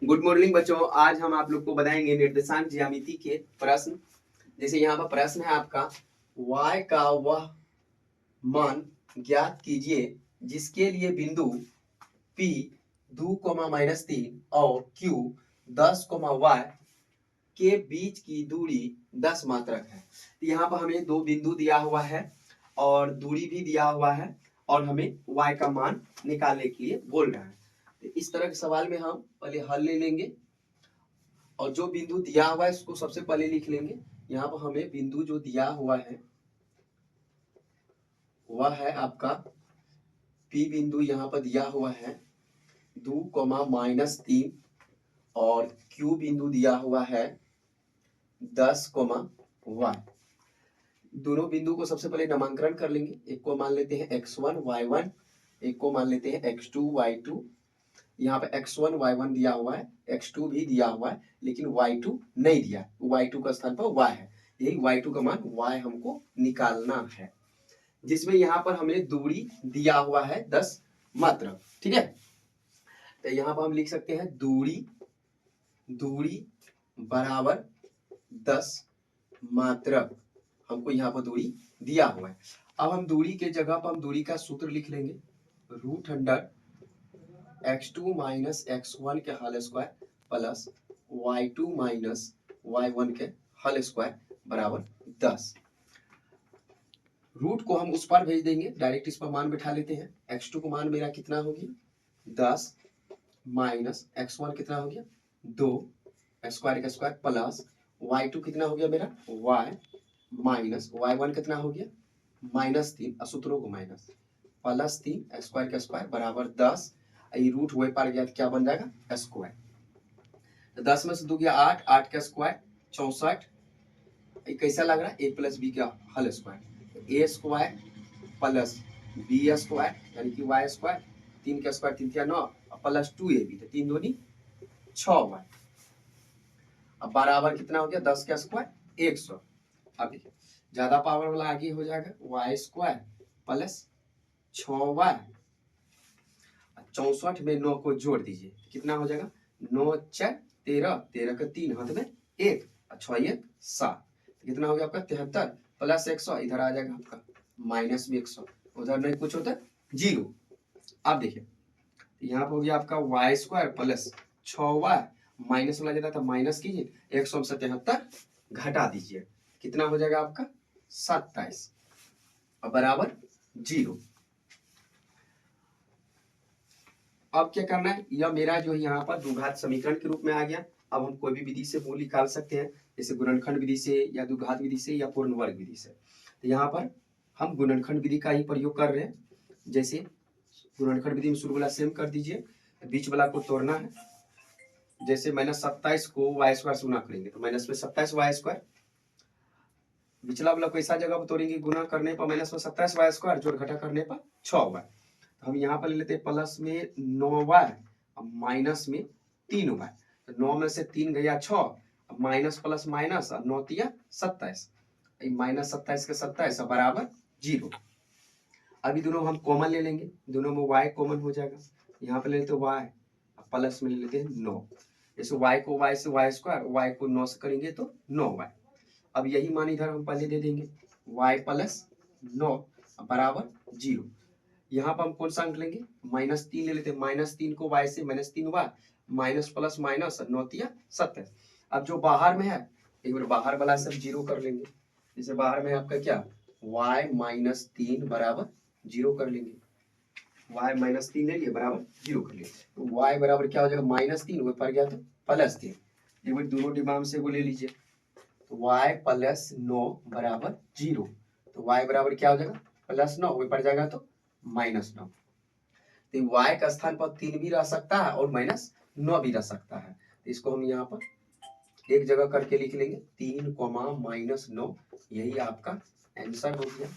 Good morning बच्चों। आज हम आप लोग को बताएंगे निर्देशांक ज्यामिति के प्रश्न। जैसे यहाँ पर प्रश्न है आपका, y का वह मान ज्ञात कीजिए जिसके लिए बिंदु P 2,-3 और Q 10, y के बीच की दूरी 10 मात्रक है। यहाँ पर हमें दो बिंदु दिया हुआ है और दूरी भी दिया हुआ है और हमें y का मान निकालने के लिए बोल रहा है। तो इस तरह के सवाल में हम पहले हल ले लेंगे और जो बिंदु दिया हुआ है इसको सबसे पहले लिख लेंगे। यहाँ पर हमें बिंदु जो दिया हुआ है वह है आपका P बिंदु, यहाँ पर दिया हुआ है 2,-3 और Q बिंदु दिया हुआ है 10, y। दोनों बिंदु को सबसे पहले नामांकन कर लेंगे। एक को मान लेते हैं x1 y1, एक को मान लेते हैं x2 y2। यहाँ पे x1 y1 दिया हुआ है, x2 भी दिया हुआ है, लेकिन y2 नहीं दिया। y2 का स्थान पर y है, यही y2 का मान y हमको निकालना है, जिसमें यहाँ पर हमें दूरी दिया हुआ है 10 मात्रक। ठीक है, तो यहाँ पर हम लिख सकते हैं दूरी बराबर 10 मात्रक। हमको यहाँ पर दूरी दिया हुआ है। अब हम दूरी के जगह पर हम दूरी का सूत्र लिख लेंगे, √x2 - x1 के whole square plus y2 - y1 के होल स्क्वायर बराबर 10। रूट को हम उस पर भेज देंगे, डायरेक्ट इस पर मान बिठा लेते हैं। x2 को मान मेरा कितना हो गया 10 माइनस x1 कितना हो गया 2 स्क्वायर का स्क्वायर प्लस y2 कितना हो गया मेरा y माइनस y1 कितना हो गया -3, सूत्रों को माइनस प्लस 3 स्क्वायर का स्क्वायर बराबर 10। ये रूट हुए पर गया तो क्या बन जाएगा स्क्वायर। तो 10 में से 2 गया 8, 8 का स्क्वायर 64। ये कैसा लग रहा है a प्लस बी का whole square, a square plus b square यानी कि y स्क्वायर, 3 का स्क्वायर 3 या 9 प्लस 2ab, तो 3 दूनी 6y। अब बराबर कितना हो गया 10 का स्क्वायर 100। अब देखिए ज्यादा पावर वाला आगे हो जाएगा y स्क्वायर प्लस 6y। 64 में 9 को जोड़ दीजिए, कितना हो जाएगा 9 4 13, 13 का 3 हाथ में 1, 6 1 7, कितना हो गया आपका 73 प्लस 100। इधर आ जाएगा आपका माइनस में 100, उधर नहीं कुछ होता 0। अब देखिए यहाँ पर हो गया आपका y square plus 6y, minus वाला जाता था माइनस कीजिए, 100 से 73 घटा दीजिए, कितना हो जाएगा आपका 27 बराबर 0। अब क्या करना है, यह मेरा जो यहाँ पर द्विघात समीकरण के रूप में आ गया। अब हम कोई भी विधि से मूल निकाल सकते हैं, जैसे गुणनखंड विधि से या द्विघात विधि से या पूर्ण वर्ग विधि से। तो यहाँ पर हम गुणनखंड विधि का ही प्रयोग कर रहे हैं। जैसे गुणनखंड विधि में शुरू वाला सेम कर दीजिए, बीच वाला को तोड़ना है। जैसे -27 को y स्क्वायर से गुना करेंगे तो माइनस में 27 y स्क्वायर, पिछला वाला को ऐसा जगह पर तोड़ेंगे, गुना करने पर माइनस में 27 y स्क्वायर, जोड़ घटा करने पर 6y। हम यहाँ पर ले लेते हैं प्लस में 9y माइनस में 3y। तो 9 में से 3 गया 6, माइनस प्लस माइनस 9 तिया 27, -27 के 27 बराबर 0। अभी दोनों हम कॉमन ले लेंगे, दोनों में y कॉमन हो जाएगा। यहाँ पे ले लेते y प्लस में ले लेते हैं 9। जैसे y को y से y स्क्वायर, y को 9 से करेंगे तो 9y। अब यही मान इधर हम पहले दे देंगे y प्लस 9 बराबर 0। यहाँ पर हम कौन सा अंक लेंगे -3 ले लेते हैं, -3 को y से -3y, माइनस प्लस माइनस 9 तिया 27। अब जो बाहर में है एक बार बाहर वाला सब 0 कर लेंगे। जैसे बाहर में आपका क्या y -3 बराबर 0 कर लेंगे, y -3 ले लिए बराबर 0 कर लिए। तो y बराबर क्या हो जाएगा -3, वो पर गया तो +3। एक बार दोनों डिमांड से वो ले लीजिए, तो y प्लस 9 बराबर 0। तो y बराबर क्या हो जाएगा +9, वो पर जाएगा तो -9। तो y का स्थान पर 3 भी रह सकता है और -9 भी रह सकता है। तो इसको हम यहाँ पर एक जगह करके लिख लेंगे 3, -9, यही आपका आंसर हो गया।